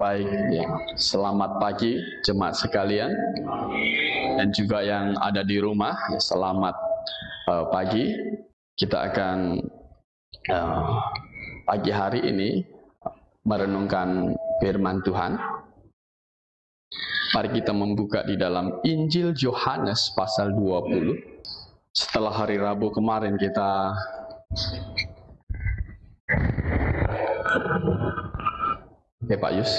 Baik, ya. Selamat pagi jemaat sekalian dan juga yang ada di rumah. Ya, selamat pagi. Kita akan pagi hari ini merenungkan firman Tuhan. Mari kita membuka di dalam Injil Yohanes pasal 20. Setelah hari Rabu kemarin kita Pak Yus.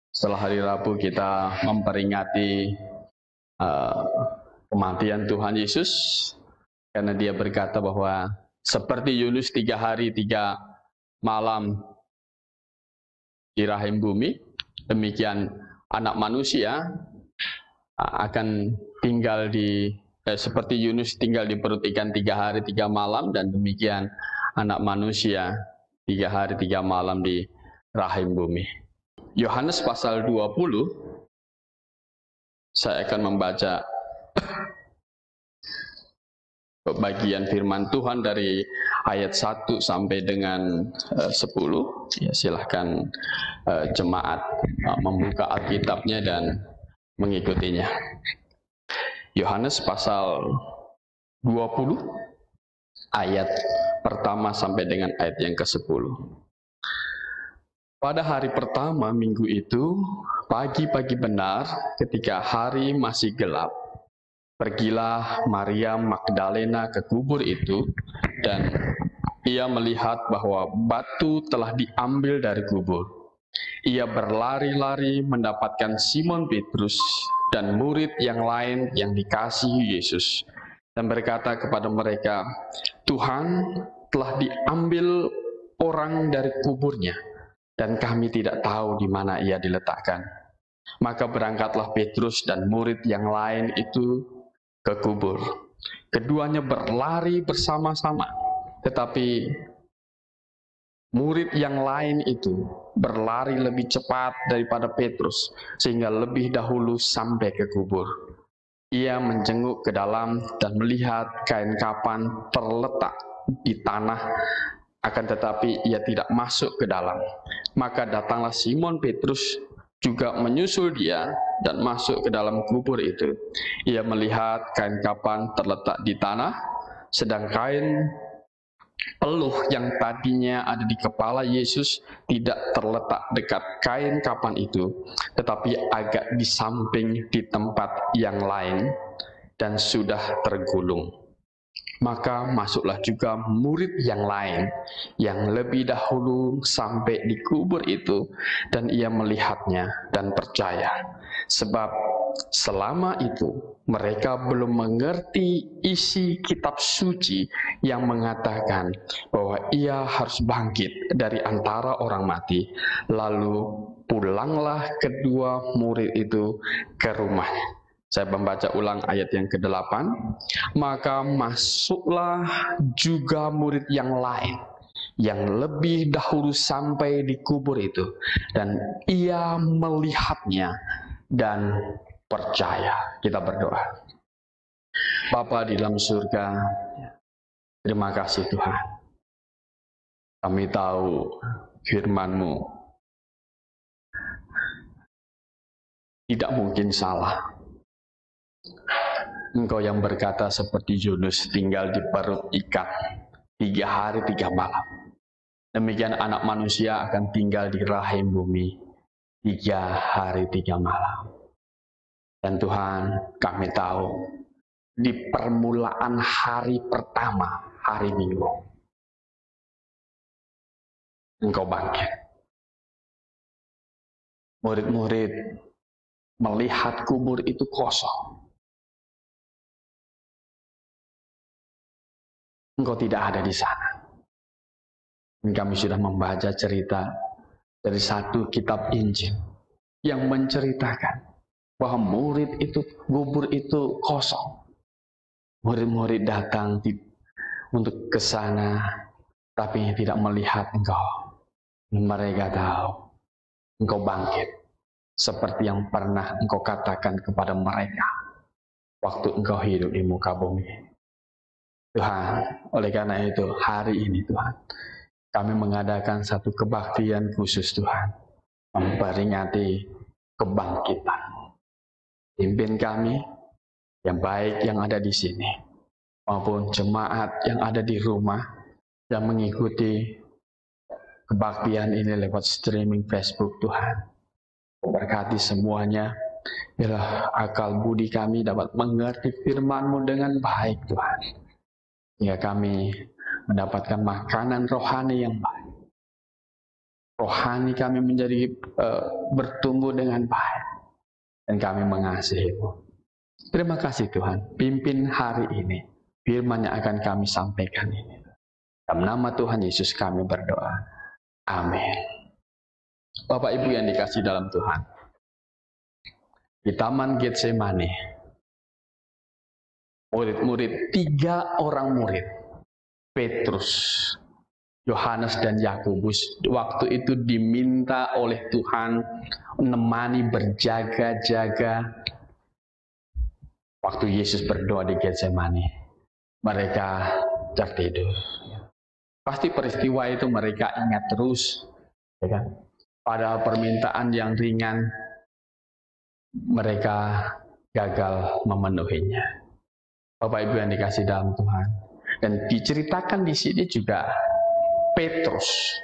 Setelah hari Rabu kita memperingati kematian Tuhan Yesus, karena dia berkata bahwa seperti Yunus 3 hari 3 malam di rahim bumi, demikian anak manusia akan tinggal seperti Yunus tinggal di perut ikan 3 hari 3 malam, dan demikian anak manusia 3 hari 3 malam di rahim bumi. Yohanes pasal 20, saya akan membaca bagian firman Tuhan dari ayat 1 sampai dengan 10. Ya, silahkan jemaat membuka Alkitabnya dan mengikutinya. Yohanes pasal 20 ayat pertama sampai dengan ayat yang ke-10. Pada hari pertama minggu itu, pagi-pagi benar, ketika hari masih gelap, pergilah Maria Magdalena ke kubur itu, dan ia melihat bahwa batu telah diambil dari kubur. Ia berlari-lari mendapatkan Simon Petrus dan murid yang lain yang dikasihi Yesus, dan berkata kepada mereka, "Tuhan, telah diambil orang dari kuburnya, dan kami tidak tahu di mana ia diletakkan." Maka berangkatlah Petrus dan murid yang lain itu ke kubur. Keduanya berlari bersama-sama, tetapi murid yang lain itu berlari lebih cepat daripada Petrus, sehingga lebih dahulu sampai ke kubur. Ia menjenguk ke dalam dan melihat kain kapan terletak di tanah, akan tetapi ia tidak masuk ke dalam. Maka datanglah Simon Petrus juga menyusul dia dan masuk ke dalam kubur itu. Ia melihat kain kapan terletak di tanah, sedang kain peluh yang tadinya ada di kepala Yesus tidak terletak dekat kain kapan itu, tetapi agak di samping di tempat yang lain dan sudah tergulung. Maka masuklah juga murid yang lain yang lebih dahulu sampai di kubur itu, dan ia melihatnya dan percaya, sebab selama itu mereka belum mengerti isi kitab suci yang mengatakan bahwa ia harus bangkit dari antara orang mati. Lalu pulanglah kedua murid itu ke rumahnya. Saya membaca ulang ayat yang ke-8. Maka masuklah juga murid yang lain yang lebih dahulu sampai di kubur itu, dan ia melihatnya dan percaya. Kita berdoa. Bapa di dalam surga, terima kasih Tuhan. Kami tahu firman-Mu tidak mungkin salah. Engkau yang berkata seperti Yunus tinggal di perut ikan 3 hari 3 malam. Demikian anak manusia akan tinggal di rahim bumi 3 hari 3 malam. Dan Tuhan, kami tahu di permulaan hari pertama, hari Minggu, Engkau bangkit. Murid-murid melihat kubur itu kosong. Engkau tidak ada di sana. Dan kami sudah membaca cerita dari satu kitab Injil yang menceritakan bahwa murid itu, kubur itu kosong. Murid-murid datang untuk ke sana, tapi tidak melihat Engkau. Mereka tahu Engkau bangkit, seperti yang pernah Engkau katakan kepada mereka waktu Engkau hidup di muka bumi. Tuhan, oleh karena itu hari ini Tuhan, kami mengadakan satu kebaktian khusus Tuhan, memperingati kebangkitan. Pimpin kami yang baik yang ada di sini, maupun jemaat yang ada di rumah yang mengikuti kebaktian ini lewat streaming Facebook Tuhan. Berkati semuanya, biarlah akal budi kami dapat mengerti firman-Mu dengan baik Tuhan, hingga kami mendapatkan makanan rohani yang baik. Rohani kami menjadi bertumbuh dengan baik, dan kami mengasihi-Mu. Terima kasih Tuhan, pimpin hari ini firman yang akan kami sampaikan ini. Dalam nama Tuhan Yesus kami berdoa. Amin. Bapak Ibu yang dikasih dalam Tuhan, di Taman Getsemani, murid-murid, 3 orang murid, Petrus, Yohanes, dan Yakobus, waktu itu diminta oleh Tuhan menemani berjaga-jaga waktu Yesus berdoa di Getsemani. Mereka tertidur. Pasti peristiwa itu mereka ingat terus, ya kan? Padahal permintaan yang ringan mereka gagal memenuhinya. Bapak Ibu yang dikasih dalam Tuhan, dan diceritakan di sini juga Petrus,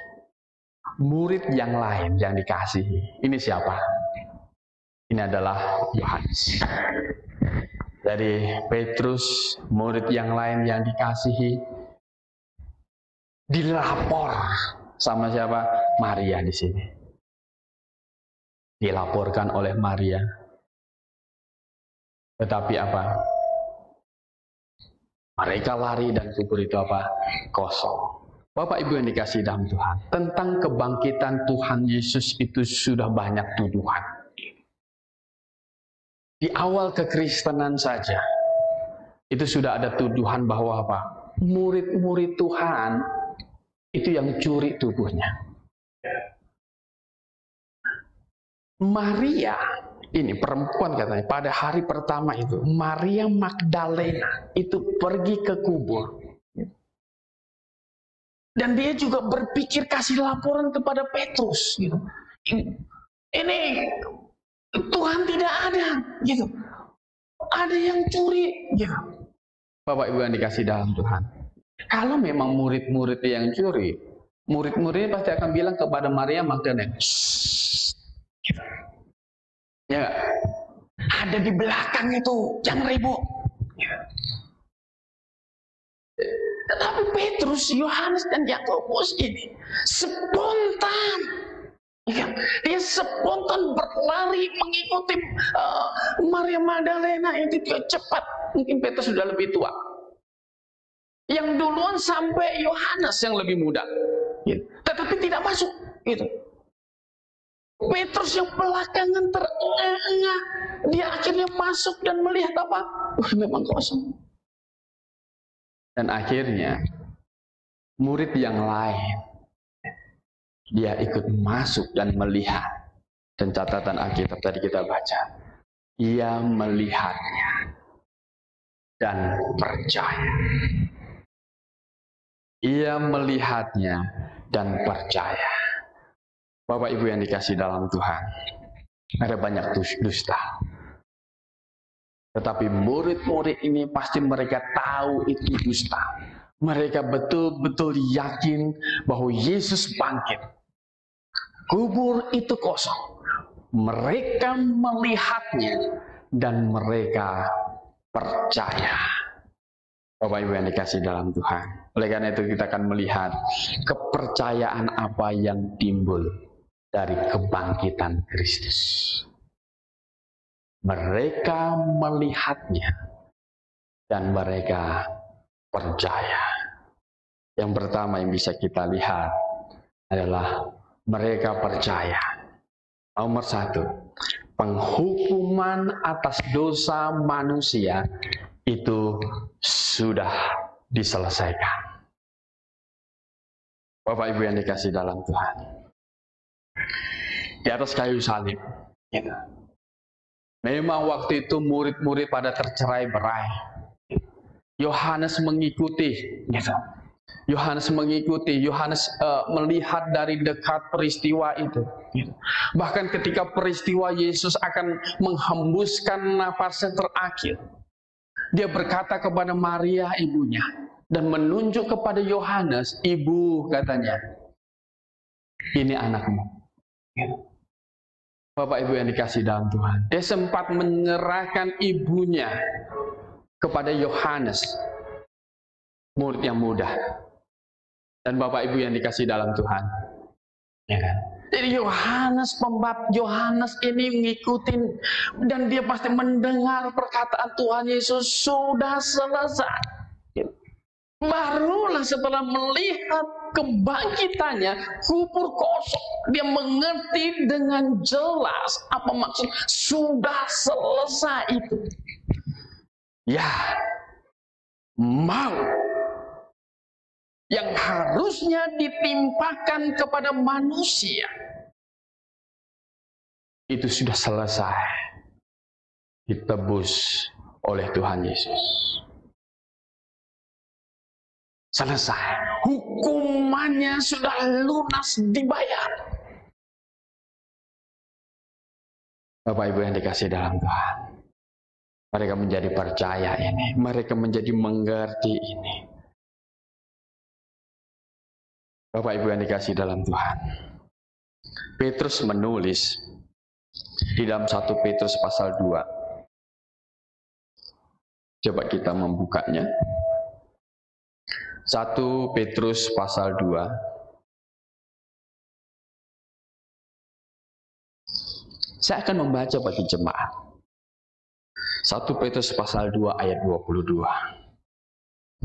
murid yang lain yang dikasihi. Ini siapa? Ini adalah Yohanes. Jadi Petrus, murid yang lain yang dikasihi, dilapor sama siapa? Maria di sini. Dilaporkan oleh Maria. Tetapi apa? Mereka lari dan kubur itu apa? Kosong. Bapak Ibu yang dikasih dalam Tuhan, tentang kebangkitan Tuhan Yesus itu sudah banyak tuduhan. Di awal kekristenan saja, itu sudah ada tuduhan bahwa apa? Murid-murid Tuhan itu yang curi tubuhnya. Maria, ini perempuan katanya, pada hari pertama itu, Maria Magdalena itu pergi ke kubur. Dan dia juga berpikir kasih laporan kepada Petrus. Gitu. Ini Tuhan tidak ada. Gitu. Ada yang curi. Gitu. Bapak Ibu yang dikasih dalam Tuhan. Kalau memang murid-murid yang curi, murid-muridnya pasti akan bilang kepada Maria Magdalena, gitu. Ya, ada di belakang itu, jangan ribut. Ya. Tetapi Petrus, Yohanes, dan Yakobus ini spontan. Ya, dia spontan berlari mengikuti Maria Magdalena itu. Dia cepat. Mungkin Petrus sudah lebih tua. Yang duluan sampai Yohanes yang lebih muda. Ya. Tetapi tidak masuk. Gitu. Petrus yang belakangan terengah-engah, dia akhirnya masuk dan melihat apa? Memang kosong. Dan akhirnya murid yang lain, dia ikut masuk dan melihat. Dan catatan Alkitab tadi kita baca, ia melihatnya dan percaya. Ia melihatnya dan percaya. Bapak Ibu yang dikasih dalam Tuhan, ada banyak dusta. Tetapi murid-murid ini pasti mereka tahu itu dusta. Mereka betul-betul yakin bahwa Yesus bangkit. Kubur itu kosong. Mereka melihatnya dan mereka percaya. Bapak Ibu yang dikasih dalam Tuhan. Oleh karena itu kita akan melihat kepercayaan apa yang timbul dari kebangkitan Kristus. Mereka melihatnya dan mereka percaya. Yang pertama yang bisa kita lihat adalah mereka percaya. Nomor 1, penghukuman atas dosa manusia itu sudah diselesaikan. Bapak Ibu yang dikasih dalam Tuhan. Di atas kayu salib. Gitu. Memang waktu itu murid-murid pada tercerai-berai. Yohanes mengikuti. Gitu. Yohanes mengikuti, Yohanes melihat dari dekat peristiwa itu. Bahkan ketika peristiwa Yesus akan menghembuskan nafasnya terakhir, dia berkata kepada Maria ibunya dan menunjuk kepada Yohanes, "Ibu," katanya, "ini anakmu." Bapak Ibu yang dikasih dalam Tuhan, dia sempat menyerahkan ibunya kepada Yohanes, murid yang muda. Dan Bapak Ibu yang dikasih dalam Tuhan, ya kan? Jadi Yohanes ini ngikutin, dan dia pasti mendengar perkataan Tuhan Yesus sudah selesai. Barulah setelah melihat kebangkitannya, kubur kosong, dia mengerti dengan jelas apa maksud sudah selesai itu. Ya, maut yang harusnya ditimpakan kepada manusia itu sudah selesai ditebus oleh Tuhan Yesus. Selesai, hukumannya sudah lunas dibayar. Bapak Ibu yang dikasih dalam Tuhan, mereka menjadi percaya ini, mereka menjadi mengerti ini. Bapak Ibu yang dikasih dalam Tuhan, Petrus menulis di dalam 1 Petrus pasal 2. Coba kita membukanya. 1 Petrus pasal 2. Saya akan membaca bagi jemaat. 1 Petrus pasal 2 ayat 22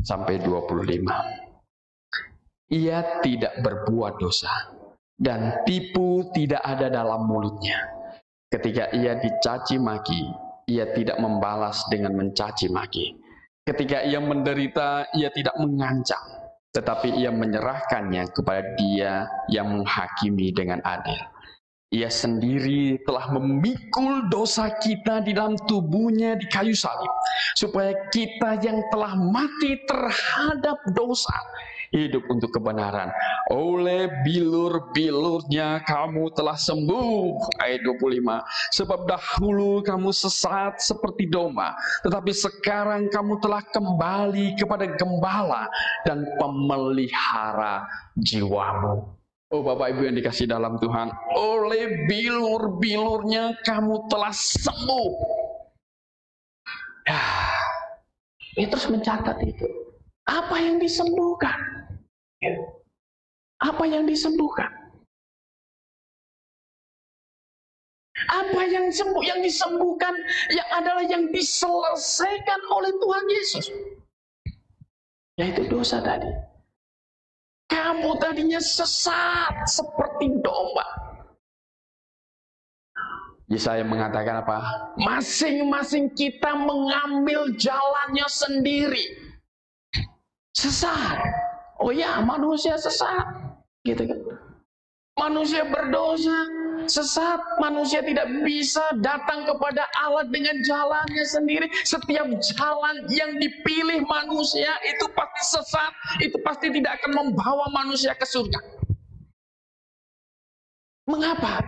sampai 25. Ia tidak berbuat dosa, dan tipu tidak ada dalam mulutnya. Ketika ia dicaci maki, ia tidak membalas dengan mencaci maki. Ketika ia menderita, ia tidak mengancam, tetapi ia menyerahkannya kepada Dia yang menghakimi dengan adil. Ia sendiri telah memikul dosa kita di dalam tubuhnya di kayu salib, supaya kita yang telah mati terhadap dosa hidup untuk kebenaran. Oleh bilur-bilurnya kamu telah sembuh. Ayat 25. Sebab dahulu kamu sesat seperti domba, tetapi sekarang kamu telah kembali kepada gembala dan pemelihara jiwamu. Oh Bapak Ibu yang dikasih dalam Tuhan, oleh bilur-bilurnya kamu telah sembuh. Ya, Petrus mencatat itu. Apa yang disembuhkan? Apa yang disembuhkan? Apa yang disembuhkan yang adalah yang diselesaikan oleh Tuhan Yesus, yaitu dosa tadi. Kamu tadinya sesat seperti domba. Yesaya mengatakan apa? Masing-masing kita mengambil jalannya sendiri. Sesat. Oh ya, manusia sesat. Gitu kan? Manusia berdosa, sesat. Manusia tidak bisa datang kepada Allah dengan jalannya sendiri. Setiap jalan yang dipilih manusia itu pasti sesat. Itu pasti tidak akan membawa manusia ke surga. Mengapa?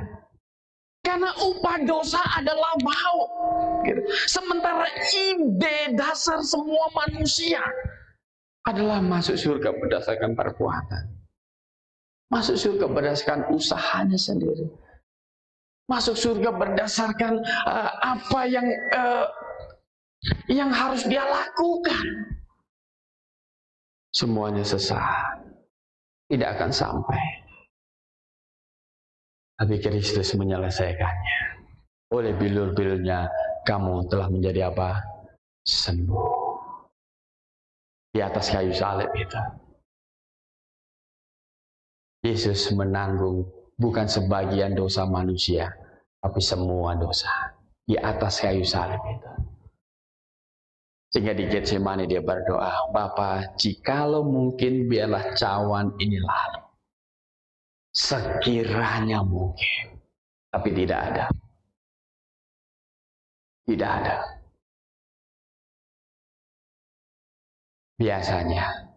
Karena upah dosa adalah maut. Gitu. Sementara ide dasar semua manusia adalah masuk surga berdasarkan perbuatan. Masuk surga berdasarkan usahanya sendiri. Masuk surga berdasarkan apa yang harus dia lakukan. Semuanya sesat. Tidak akan sampai. Tapi Kristus menyelesaikannya. Oleh bilur-bilurnya kamu telah menjadi apa? Sembuh. Di atas kayu salib itu. Yesus menanggung bukan sebagian dosa manusia, tapi semua dosa. Di atas kayu salib itu. Sehingga di Getsemani dia berdoa, Bapa, jikalau mungkin biarlah cawan ini lalu. Sekiranya mungkin. Tapi tidak ada. Tidak ada. Biasanya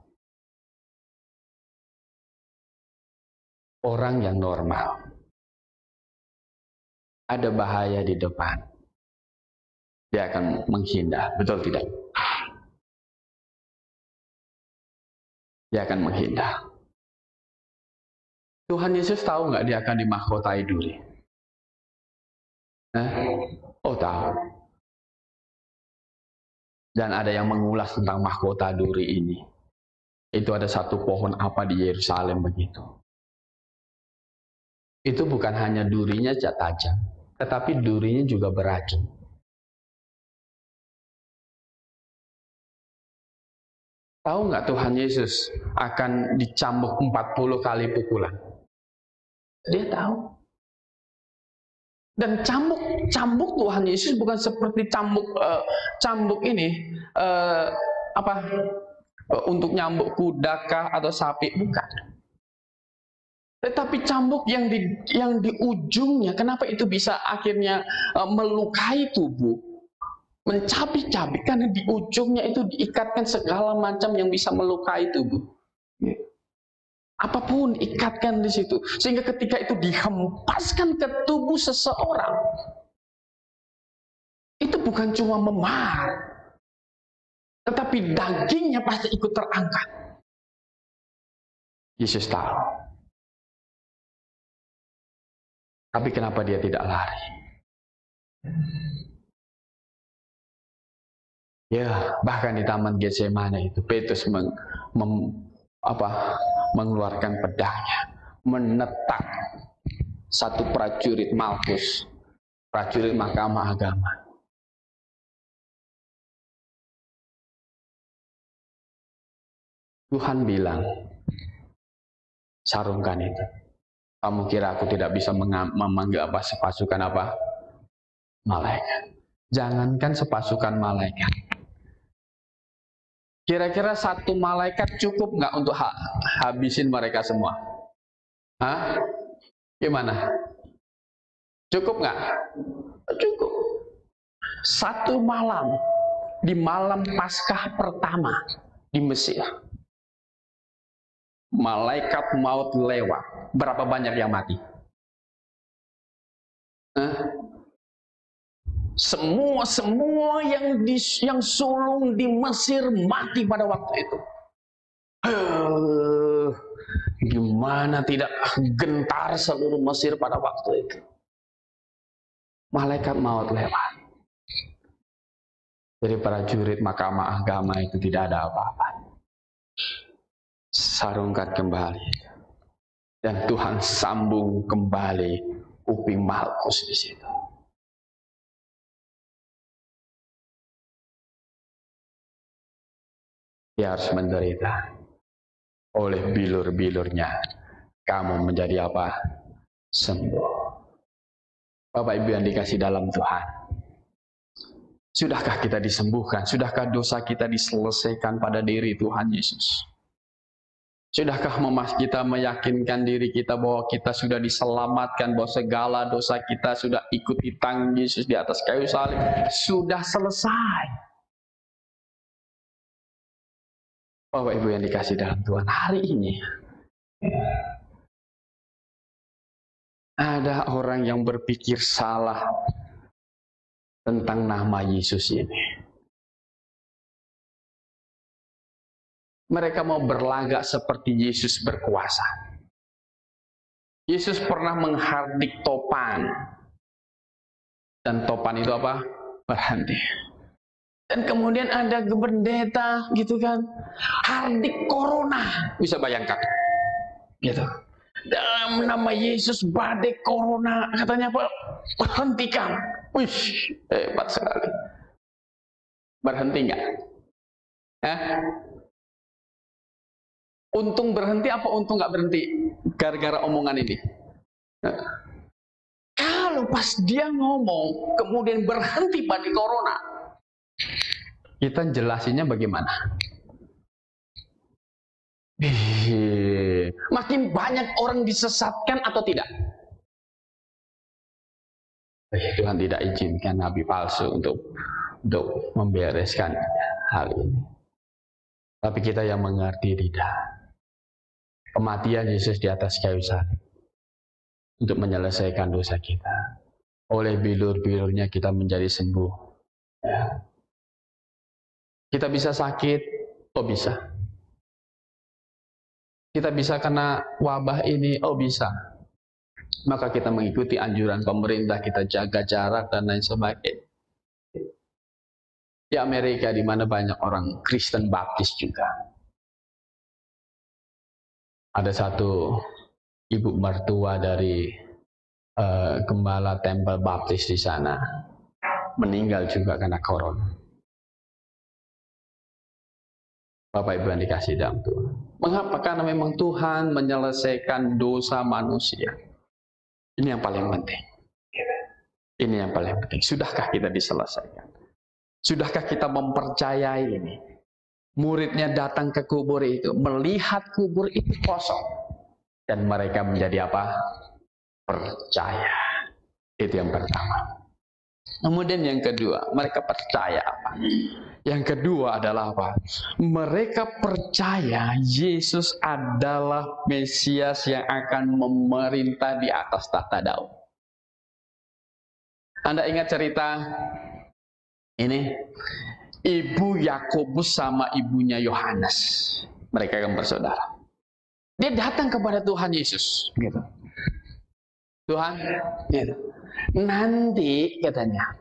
orang yang normal. Ada bahaya di depan, dia akan menghindar, betul tidak? Dia akan menghindar. Tuhan Yesus tahu nggak dia akan dimahkotai duri? Oh tahu. Dan ada yang mengulas tentang mahkota duri ini. Itu ada satu pohon apa di Yerusalem begitu. Itu bukan hanya durinya tajam, tetapi durinya juga beracun. Tahu nggak Tuhan Yesus akan dicambuk 40 kali pukulan? Dia tahu. Dan cambuk Tuhan Yesus bukan seperti cambuk ini untuk nyambuk kuda kah atau sapi, bukan. Tetapi cambuk yang di ujungnya, kenapa itu bisa akhirnya melukai tubuh, mencabik-cabik, karena di ujungnya itu diikatkan segala macam yang bisa melukai tubuh. Apapun ikatkan di situ, sehingga ketika itu dihempaskan ke tubuh seseorang, itu bukan cuma memar, tetapi dagingnya pasti ikut terangkat. Yesus tahu. Tapi kenapa dia tidak lari? Ya, bahkan di Taman Getsemane itu Petrus mengeluarkan pedangnya, menetak satu prajurit Malkus, prajurit Mahkamah Agama. Tuhan bilang, sarungkan itu. Kamu kira aku tidak bisa memanggil sepasukan malaikat? Jangankan sepasukan malaikat. Kira-kira satu malaikat cukup nggak untuk habisin mereka semua? Hah? Gimana? Cukup nggak? Cukup. Satu malam, di malam Paskah pertama di Mesir, malaikat maut lewat. Berapa banyak yang mati? Semua yang sulung di Mesir mati pada waktu itu. Gimana tidak gentar seluruh Mesir pada waktu itu? Malaikat maut lewat. Jadi prajurit Mahkamah Agama itu tidak ada apa-apa. Sarungkan kembali. Dan Tuhan sambung kembali uping Malkus di situ. Dia harus menderita. Oleh bilur-bilurnya, kamu menjadi apa? Sembuh. Bapak Ibu yang dikasih dalam Tuhan. Sudahkah kita disembuhkan? Sudahkah dosa kita diselesaikan pada diri Tuhan Yesus? Sudahkah kita meyakinkan diri kita bahwa kita sudah diselamatkan, bahwa segala dosa kita sudah ikut ditanggung Yesus di atas kayu salib? Sudah selesai. Bapak Ibu yang dikasih dalam Tuhan, hari ini ada orang yang berpikir salah tentang nama Yesus ini. Mereka mau berlagak seperti Yesus berkuasa. Yesus pernah menghardik topan. Dan topan itu apa? Berhenti. Dan kemudian ada pendeta gitu kan, hardik corona, bisa bayangkan gitu. Dalam nama Yesus badai corona, katanya apa? Hentikan. Wih, hebat sekali. Berhenti nggak? Untung berhenti apa untung nggak berhenti? Gara-gara omongan ini. Kalau pas dia ngomong kemudian berhenti badai corona, kita jelasinnya bagaimana? Makin banyak orang disesatkan atau tidak? Tuhan tidak izinkan nabi palsu untuk membereskan hal ini. Tapi kita yang mengerti tidak. Kematian Yesus di atas kayu salib untuk menyelesaikan dosa kita. Oleh bilur-bilurnya kita menjadi sembuh. Ya. Kita bisa sakit, oh bisa. Kita bisa kena wabah ini, oh bisa. Maka kita mengikuti anjuran pemerintah, kita jaga jarak dan lain sebagainya. Di Amerika, di mana banyak orang Kristen Baptis juga, ada satu ibu mertua dari gembala tempel Baptis di sana, meninggal juga karena corona. Bapak Ibu yang dikasih dalam Tuhan. Mengapa? Karena memang Tuhan menyelesaikan dosa manusia. Ini yang paling penting. Ini yang paling penting. Sudahkah kita diselesaikan? Sudahkah kita mempercayai ini? Muridnya datang ke kubur itu, melihat kubur itu kosong. Dan mereka menjadi apa? Percaya. Itu yang pertama. Kemudian yang kedua, mereka percaya apa? Yang kedua adalah apa? Mereka percaya Yesus adalah Mesias yang akan memerintah di atas tahta Daud. Anda ingat cerita ini? Ibu Yakobus sama ibunya Yohanes. Mereka yang bersaudara. Dia datang kepada Tuhan Yesus. Gitu. Tuhan, gitu. Nanti katanya,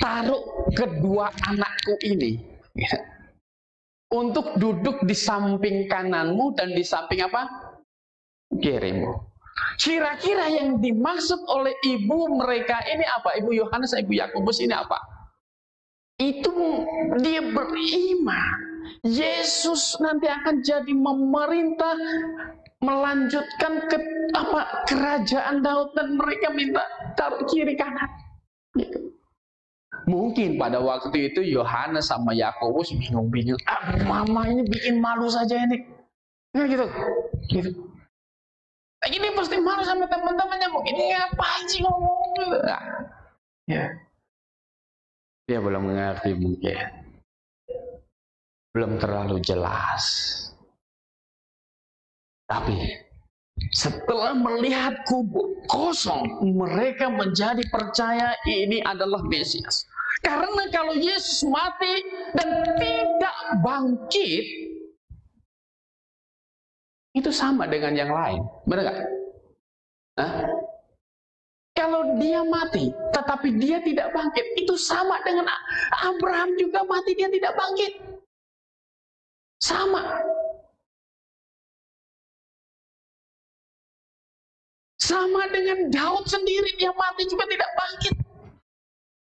taruh kedua anakku ini untuk duduk di samping kananmu dan di samping apa? Kirimu. Kira-kira yang dimaksud oleh ibu mereka ini apa? Ibu Yohanes, ibu Yakobus ini apa? Itu dia beriman. Yesus nanti akan jadi memerintah, melanjutkan ke kerajaan Daud, dan mereka minta taruh kiri kanan. Gitu. Mungkin pada waktu itu Yohanes sama Yakobus bingung-bingung. Mama ini bikin malu saja ini. Ya, gitu. Ini pasti malu sama teman-temannya. Mungkin ini ngapain sih ngomong gitu. Nah, ya. Dia belum mengerti mungkin. Belum terlalu jelas. Tapi setelah melihat kubur kosong, mereka menjadi percaya ini adalah Mesias. Karena kalau Yesus mati dan tidak bangkit, itu sama dengan yang lain. Benar nggak? Kalau dia mati, tetapi dia tidak bangkit, itu sama dengan Abraham juga mati, dia tidak bangkit. Sama. Sama dengan Daud sendiri, dia mati juga tidak bangkit.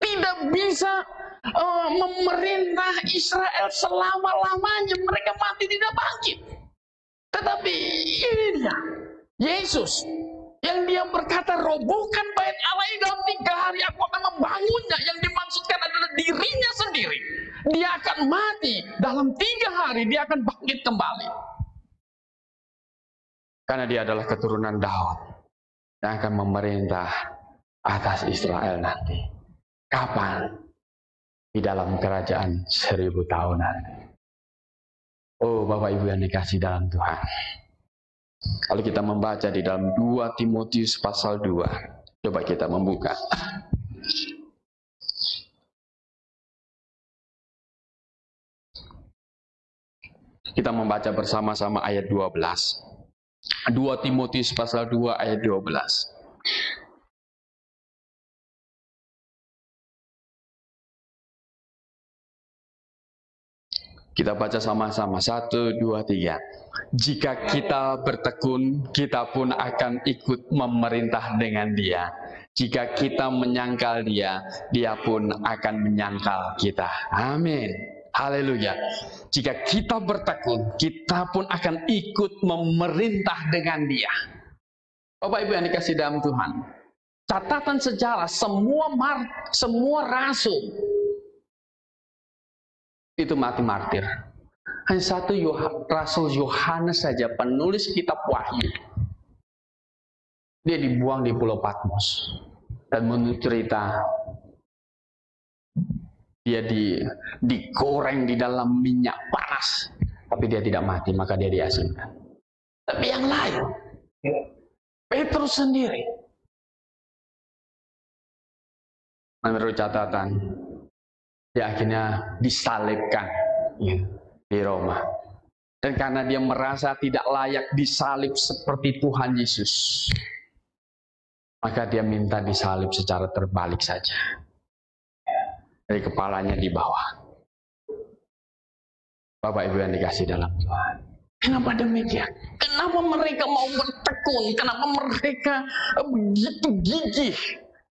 Tidak bisa memerintah Israel selama-lamanya, mereka mati tidak bangkit. Tetapi ini dia, Yesus, yang dia berkata, robohkan bait Allah ini dalam 3 hari, aku akan membangunnya. Yang dimaksudkan adalah dirinya sendiri. Dia akan mati, dalam 3 hari dia akan bangkit kembali. Karena dia adalah keturunan Daud yang akan memerintah atas Israel nanti. Kapan? Di dalam kerajaan 1000 tahunan. Oh Bapak Ibu yang dikasih dalam Tuhan. Kalau kita membaca di dalam 2 Timotius pasal 2, coba kita membuka. Kita membaca bersama-sama ayat 12. 2 Timotius pasal 2 ayat 12. Kita baca sama-sama. 1, 2, 3. Jika kita bertekun, kita pun akan ikut memerintah dengan dia. Jika kita menyangkal dia, dia pun akan menyangkal kita. Amin. Haleluya. Jika kita bertekun, kita pun akan ikut memerintah dengan dia. Bapak Ibu yang dikasih dalam Tuhan, catatan sejarah semua rasul itu mati martir. Hanya satu Rasul Yohanes saja, penulis kitab Wahyu, dia dibuang di Pulau Patmos. Dan menurut cerita, dia digoreng di dalam minyak panas, tapi dia tidak mati, maka dia diasingkan. Tapi yang lain, Petrus sendiri, menurut catatan, dia akhirnya disalibkan di Roma. Dan karena dia merasa tidak layak disalib seperti Tuhan Yesus, maka dia minta disalib secara terbalik saja. Dari kepalanya di bawah. Bapak Ibu yang dikasih dalam Tuhan. Kenapa demikian? Kenapa mereka mau bertekun? Kenapa mereka begitu gigih?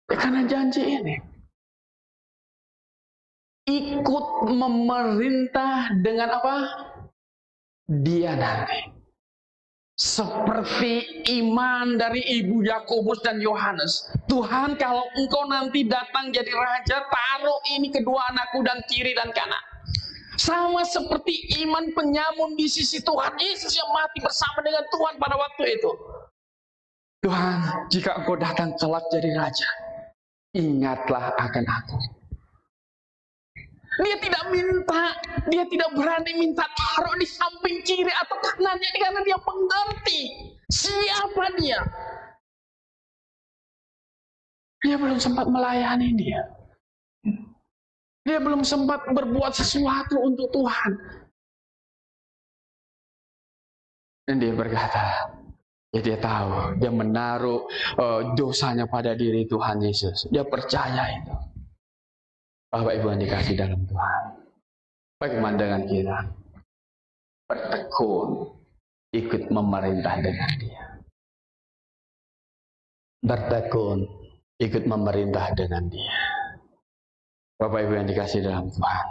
Karena janji ini. Ikut memerintah dengan apa? Dia nanti. Seperti iman dari ibu Yakobus dan Yohanes. Tuhan, kalau engkau nanti datang jadi raja, taruh ini kedua anakku dan kiri dan kanan. Sama seperti iman penyamun di sisi Tuhan Yesus yang mati bersama dengan Tuhan pada waktu itu. Tuhan, jika engkau datang kelak jadi raja, ingatlah akan aku. Dia tidak minta, dia tidak berani minta taruh di samping kiri atau kanannya karena dia mengerti siapa dia. Dia belum sempat melayani dia. Dia belum sempat berbuat sesuatu untuk Tuhan. Dan dia berkata, ya dia tahu, dia menaruh dosanya pada diri Tuhan Yesus. Dia percaya itu. Bapak Ibu yang dikasih dalam Tuhan. Bagaimana dengan kita? Bertekun, ikut memerintah dengan dia. Bertekun, ikut memerintah dengan dia. Bapak Ibu yang dikasih dalam Tuhan.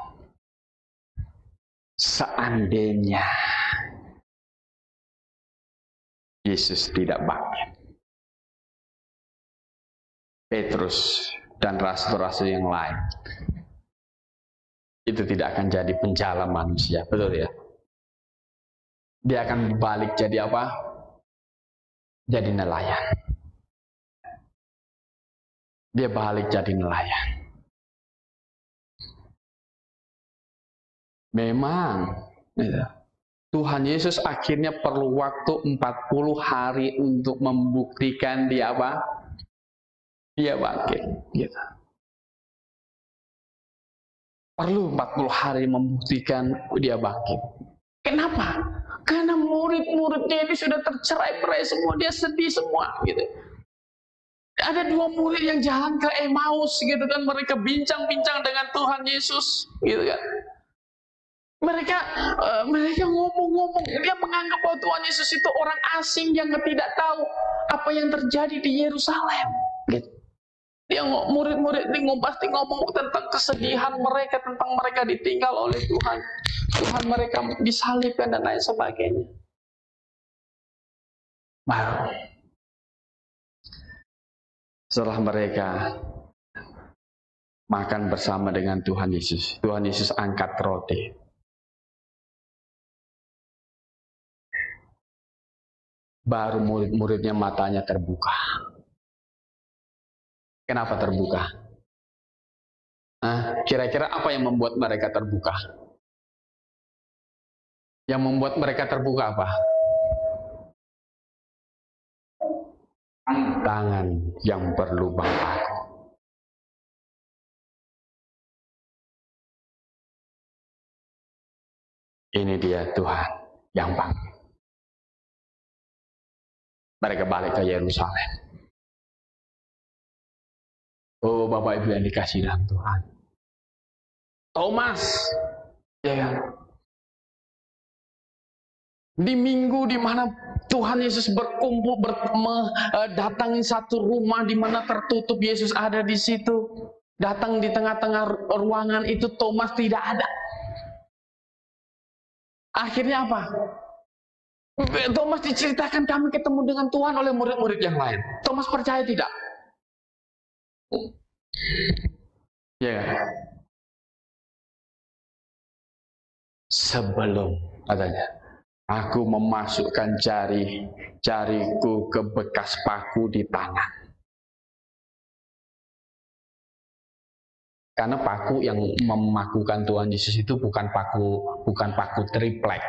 Seandainya Yesus tidak bangkit, Petrus dan rasul-rasul yang lain itu tidak akan jadi penjala manusia, betul ya? Dia akan balik jadi apa? Jadi nelayan. Dia balik jadi nelayan. Memang Tuhan Yesus akhirnya perlu waktu 40 hari untuk membuktikan dia apa? Dia bangkit. Gitu. Perlu 40 hari membuktikan dia bangkit. Kenapa? Karena murid-muridnya ini sudah tercerai-berai semua, dia sedih semua. Gitu. Ada 2 murid yang jalan ke Emmaus, gitu kan? Mereka bincang-bincang dengan Tuhan Yesus, gitu kan? Mereka ngomong-ngomong, dia menganggap bahwa Tuhan Yesus itu orang asing yang tidak tahu apa yang terjadi di Yerusalem. Gitu. Dia murid-murid ini pasti ngomong tentang kesedihan mereka, tentang mereka ditinggal oleh Tuhan. Tuhan mereka disalibkan dan lain sebagainya. Baru setelah mereka makan bersama dengan Tuhan Yesus, Tuhan Yesus angkat roti. Baru murid-muridnya matanya terbuka. Kenapa terbuka? Kira-kira apa yang membuat mereka terbuka? Yang membuat mereka terbuka apa? Tangan yang berlubang paku. Ini dia Tuhan yang bangkit. Mereka balik ke Yerusalem. Oh Bapak Ibu yang dikasih dalam Tuhan. Thomas, ya kan? Di minggu di mana Tuhan Yesus berkumpul, datangi satu rumah di mana tertutup, Yesus ada di situ. Datang di tengah-tengah ruangan itu, Thomas tidak ada. Akhirnya apa? Thomas diceritakan kami ketemu dengan Tuhan oleh murid-murid yang lain. Thomas percaya tidak? Ya. Sebelum katanya, aku memasukkan jariku ke bekas paku di tangan. Karena paku yang memakukan Tuhan Yesus itu bukan paku triplek.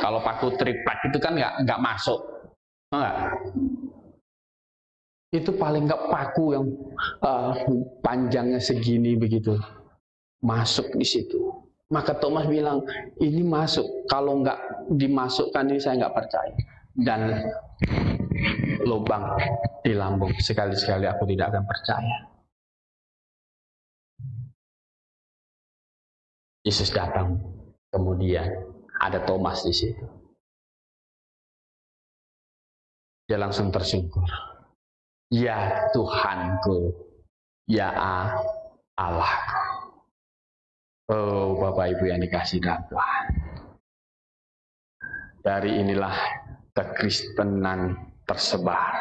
Kalau paku triplek itu kan nggak masuk, enggak. Itu paling nggak paku yang panjangnya segini begitu, masuk di situ. Maka Thomas bilang, ini masuk, kalau nggak dimasukkan ini saya nggak percaya. Dan lubang di lambung, sekali-sekali aku tidak akan percaya. Yesus datang, kemudian ada Thomas di situ. Dia langsung tersungkur. Ya Tuhanku, ya Allahku. Oh Bapak Ibu yang dikasihi dalam Tuhan. Dari inilah kekristenan tersebar.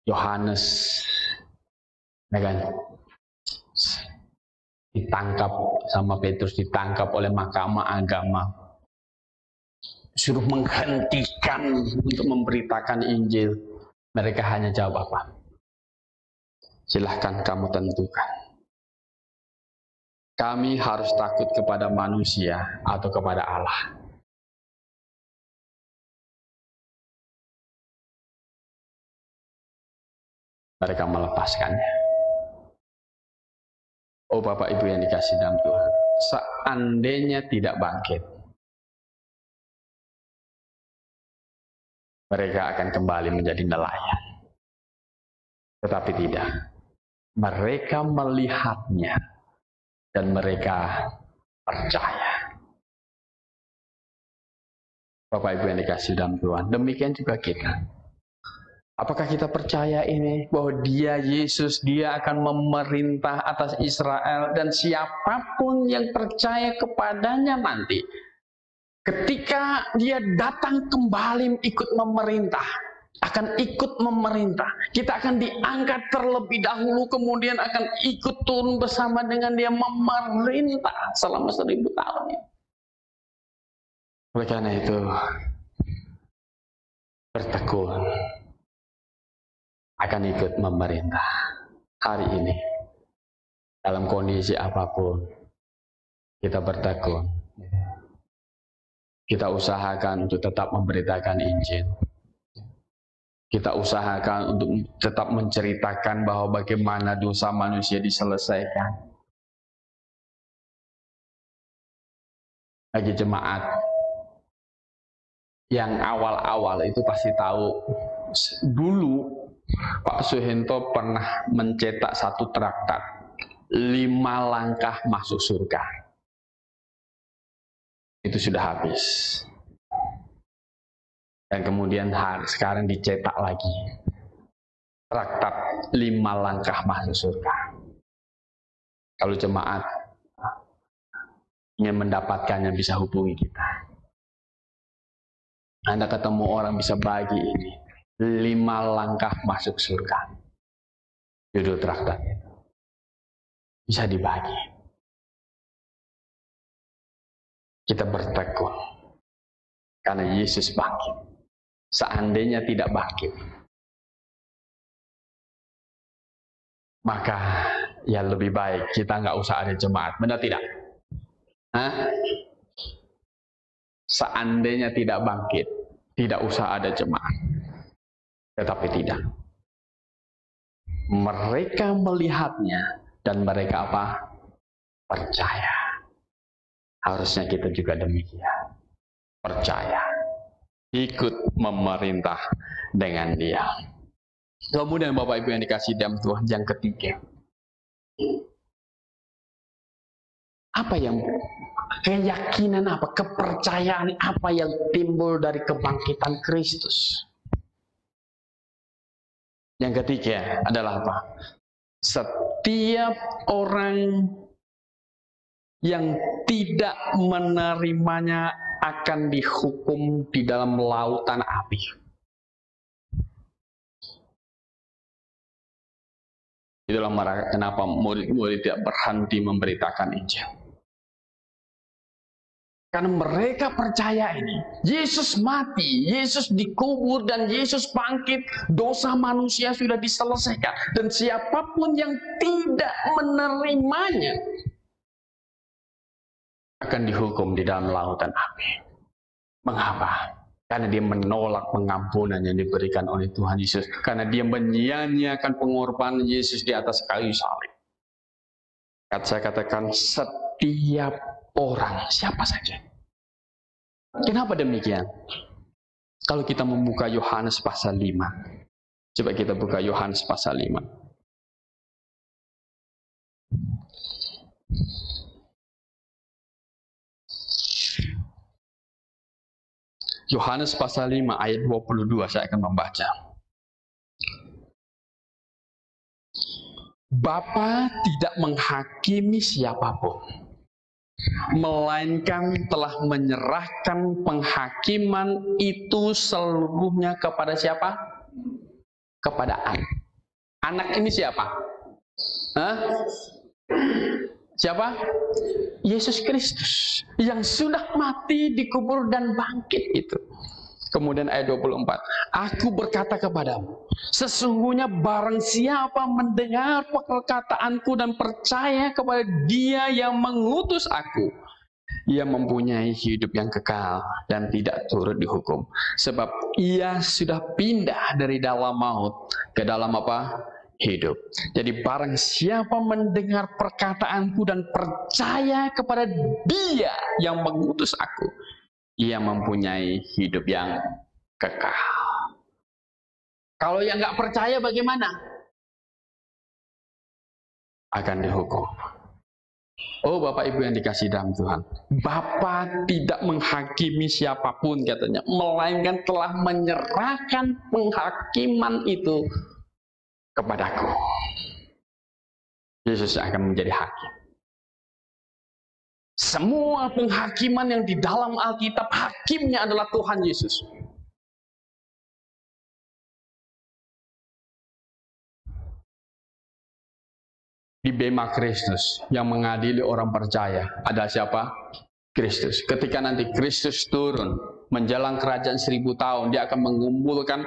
Yohanes, ya kan, ditangkap sama Petrus, ditangkap oleh mahkamah agama, suruh menghentikan untuk memberitakan Injil. Mereka hanya jawab apa? Silahkan kamu tentukan. Kami harus takut kepada manusia atau kepada Allah? Mereka melepaskannya. Oh Bapak Ibu yang dikasihi dalam Tuhan, seandainya tidak bangkit, mereka akan kembali menjadi nelayan. Tetapi tidak. Mereka melihatnya dan mereka percaya. Bapak Ibu yang dikasihi dalam Tuhan, demikian juga kita. Apakah kita percaya ini, bahwa dia Yesus, dia akan memerintah atas Israel, dan siapapun yang percaya kepadanya nanti, ketika dia datang kembali ikut memerintah, akan ikut memerintah. Kita akan diangkat terlebih dahulu, kemudian akan ikut turun bersama dengan dia memerintah selama 1000 tahun. Oleh karena itu, bertekun akan ikut memerintah hari ini. Dalam kondisi apapun, kita bertekun. Kita usahakan untuk tetap memberitakan Injil. Kita usahakan untuk tetap menceritakan bahwa bagaimana dosa manusia diselesaikan. Bagi jemaat yang awal-awal itu pasti tahu, dulu Pak Suhento pernah mencetak satu traktat, 5 langkah masuk surga. Itu sudah habis. Dan kemudian sekarang dicetak lagi traktat 5 langkah masuk surga. Kalau jemaat ingin mendapatkannya, bisa hubungi kita. Anda ketemu orang bisa bagi ini, 5 langkah masuk surga. Judul traktat itu bisa dibagi. Kita bertekun karena Yesus bangkit. Seandainya tidak bangkit, maka ya lebih baik kita nggak usah ada jemaat. Benar tidak? Hah? Seandainya tidak bangkit, tidak usah ada jemaat. Tetapi tidak. Mereka melihatnya dan mereka apa? Percaya. Harusnya kita juga demikian. Percaya. Ikut memerintah dengan dia. Kemudian Bapak Ibu yang dikasihi dalam Tuhan, yang ketiga. Apa yang, keyakinan apa, kepercayaan apa yang timbul dari kebangkitan Kristus? Yang ketiga adalah apa? Setiap orang yang tidak menerimanya akan dihukum di dalam lautan api. Itulah kenapa murid-murid tidak berhenti memberitakan Injil. Karena mereka percaya ini, Yesus mati, Yesus dikubur, dan Yesus bangkit, dosa manusia sudah diselesaikan. Dan siapapun yang tidak menerimanya akan dihukum di dalam lautan api. Mengapa? Karena dia menolak pengampunan yang diberikan oleh Tuhan Yesus. Karena dia menyia-nyiakan pengorbanan Yesus di atas kayu salib. Saya katakan setiap orang, siapa saja. Kenapa demikian? Kalau kita membuka Yohanes pasal 5. Coba kita buka Yohanes pasal 5. Yohanes pasal 5 ayat 22 saya akan membaca. Bapa tidak menghakimi siapapun, melainkan telah menyerahkan penghakiman itu seluruhnya kepada siapa? Kepada anak. Anak ini siapa? Hah? Siapa? Yesus Kristus yang sudah mati, dikubur dan bangkit itu. Kemudian ayat 24, aku berkata kepadamu, sesungguhnya barang siapa mendengar perkataanku dan percaya kepada Dia yang mengutus aku, ia mempunyai hidup yang kekal dan tidak turut dihukum. Sebab ia sudah pindah dari dalam maut ke dalam apa? Hidup. Jadi barang siapa mendengar perkataanku dan percaya kepada Dia yang mengutus aku, ia mempunyai hidup yang kekal. Kalau yang nggak percaya bagaimana? Akan dihukum. Oh Bapak Ibu yang dikasih dalam Tuhan, Bapa tidak menghakimi siapapun katanya, melainkan telah menyerahkan penghakiman itu kepadaku. Yesus akan menjadi hakim. Semua penghakiman yang di dalam Alkitab, hakimnya adalah Tuhan Yesus. Di bema Kristus yang mengadili orang percaya ada siapa? Kristus. Ketika nanti Kristus turun menjelang kerajaan 1000 tahun, dia akan mengumpulkan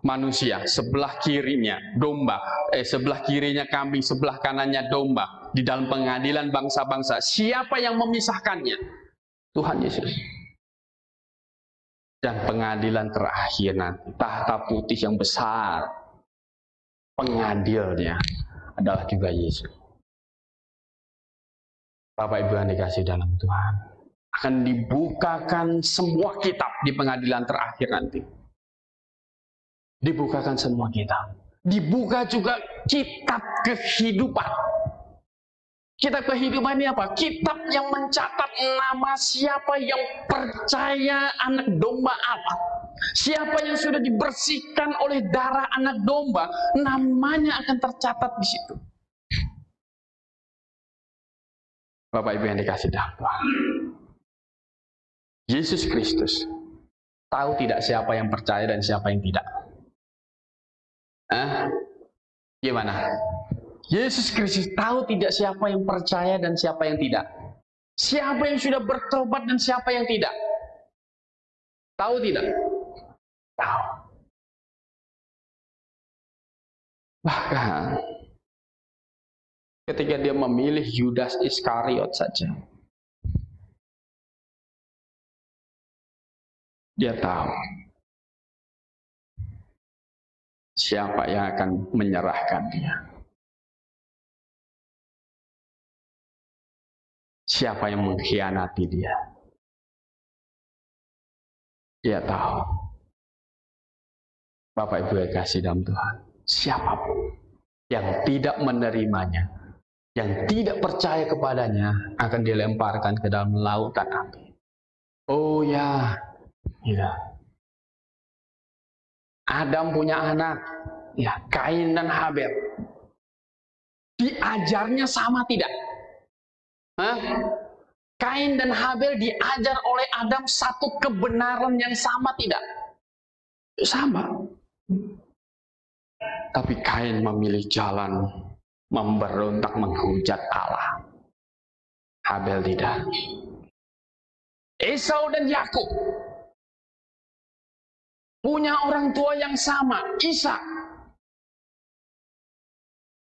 manusia, sebelah kirinya domba, sebelah kirinya kambing, sebelah kanannya domba, di dalam pengadilan bangsa-bangsa. Siapa yang memisahkannya? Tuhan Yesus. Dan pengadilan terakhir nanti, tahta putih yang besar, pengadilnya adalah juga Yesus. Bapak Ibu yang dikasih dalam Tuhan, akan dibukakan semua kitab di pengadilan terakhir nanti. Dibukakan semua kitab. Dibuka juga kitab kehidupan. Kitab kehidupan ini apa? Kitab yang mencatat nama siapa yang percaya anak domba Allah. Siapa yang sudah dibersihkan oleh darah anak domba, namanya akan tercatat di situ. Bapak Ibu yang dikasih dalam Tuhan, Yesus Kristus tahu tidak siapa yang percaya dan siapa yang tidak. Gimana? Yesus Kristus tahu tidak siapa yang percaya dan siapa yang tidak. Siapa yang sudah bertobat dan siapa yang tidak. Tahu tidak? Tahu. Bahkan ketika dia memilih Yudas Iskariot saja, dia tahu siapa yang akan menyerahkan dia. Siapa yang mengkhianati dia. Dia tahu. Bapak Ibu yang kasih dalam Tuhan, siapapun yang tidak menerimanya, yang tidak percaya kepadanya, akan dilemparkan ke dalam lautan api. Oh ya, ya. Adam punya anak, ya, Kain dan Habel. Diajarnya sama tidak? Kain dan Habel diajar oleh Adam satu kebenaran yang sama tidak? Sama. Tapi Kain memilih jalan memberontak menghujat Allah. Habel tidak. Esau dan Yakub punya orang tua yang sama, Ishak.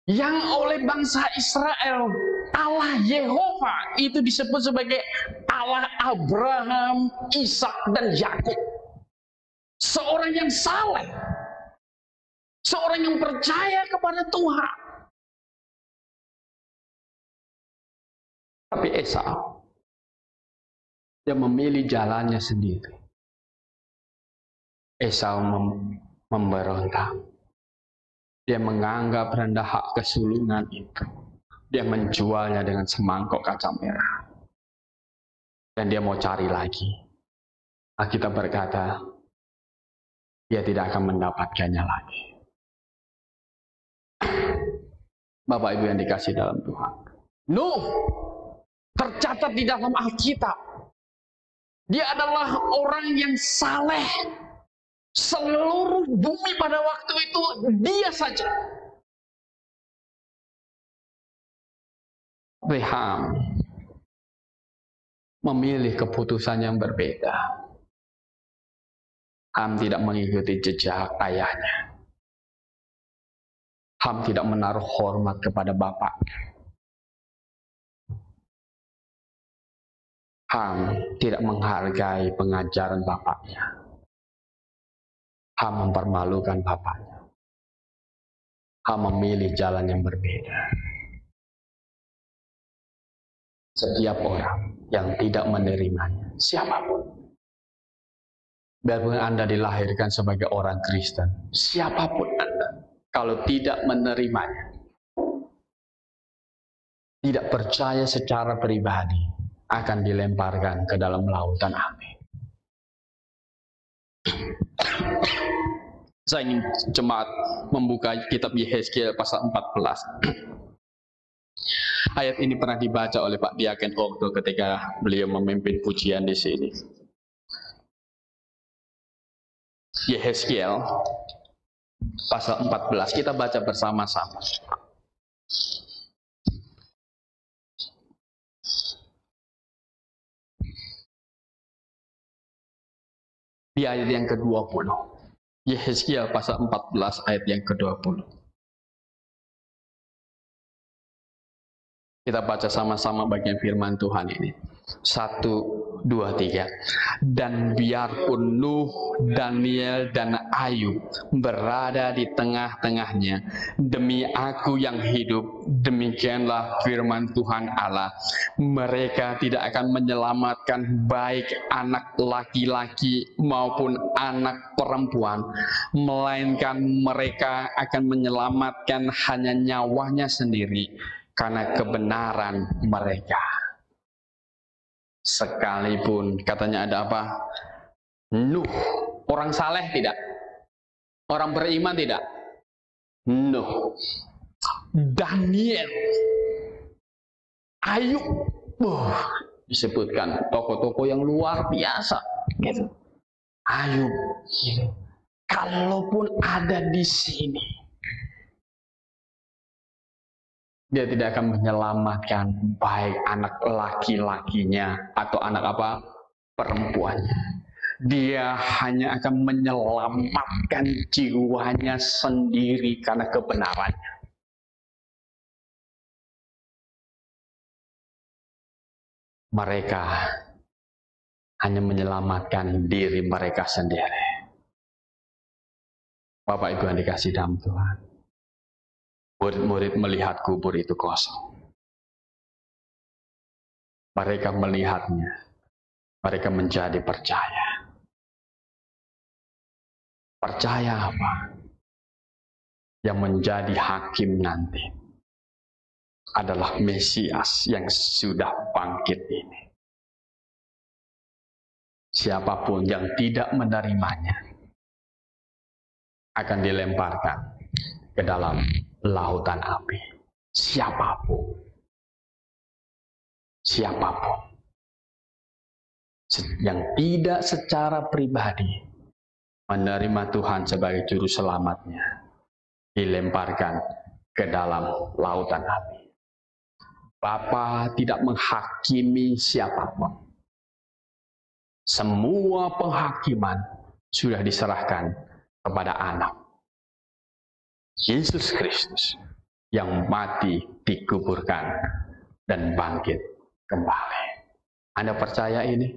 yang oleh bangsa Israel, Allah Yehova itu disebut sebagai Allah Abraham, Ishak, dan Yakub. Seorang yang saleh, seorang yang percaya kepada Tuhan. Tapi Esau, dia memilih jalannya sendiri. Esau memberontak. Dia menganggap rendah hak kesulungan itu. Dia menjualnya dengan semangkok kaca merah. Dan dia mau cari lagi. Alkitab berkata, dia tidak akan mendapatkannya lagi. Bapak Ibu yang dikasih dalam Tuhan. Nuh tercatat di dalam Alkitab. Dia adalah orang yang saleh. Seluruh bumi pada waktu itu dia saja. Ham memilih keputusan yang berbeda. Ham tidak mengikuti jejak ayahnya. Ham tidak menaruh hormat kepada bapaknya. Ham tidak menghargai pengajaran bapaknya. Ham mempermalukan bapaknya. Ham memilih jalan yang berbeda. Setiap orang yang tidak menerimanya, siapapun. Biarpun Anda dilahirkan sebagai orang Kristen, siapapun Anda, kalau tidak menerimanya, tidak percaya secara pribadi, akan dilemparkan ke dalam lautan api. Saya ingin jemaat membuka kitab Yehezkiel pasal 14. Ayat ini pernah dibaca oleh Pak Diaken Ogdo ketika beliau memimpin pujian di sini. Yehezkiel pasal 14, kita baca bersama-sama. Di ayat yang ke-20. Yehezkiel pasal 14 ayat yang ke-20. Kita baca sama-sama bagian firman Tuhan ini. 1, 2, 3. Dan biarpun Nuh, Daniel, dan Ayub berada di tengah-tengahnya, demi aku yang hidup, demikianlah firman Tuhan Allah, mereka tidak akan menyelamatkan baik anak laki-laki maupun anak perempuan, melainkan mereka akan menyelamatkan hanya nyawanya sendiri karena kebenaran mereka. Sekalipun katanya ada apa? Nuh, orang saleh tidak? Orang beriman tidak? Nuh, Daniel, Ayub, disebutkan tokoh-tokoh yang luar biasa. Gitu. Ayub, gitu. Kalaupun ada di sini, dia tidak akan menyelamatkan baik anak laki-lakinya atau anak apa? Perempuannya. Dia hanya akan menyelamatkan jiwanya sendiri karena kebenarannya. Mereka hanya menyelamatkan diri mereka sendiri. Bapak Ibu yang dikasih dalam Tuhan. Murid-murid melihat kubur itu kosong. Mereka melihatnya. Mereka menjadi percaya. Percaya apa? Yang menjadi hakim nanti adalah Mesias yang sudah bangkit ini. Siapapun yang tidak menerimanya akan dilemparkan ke dalam lautan api. Siapapun. Siapapun. Yang tidak secara pribadi menerima Tuhan sebagai juru selamatnya, dilemparkan ke dalam lautan api. Bapa tidak menghakimi siapapun. Semua penghakiman sudah diserahkan kepada anak, Yesus Kristus. yang mati dikuburkan dan bangkit kembali. Anda percaya ini?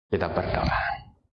Kita berdoa.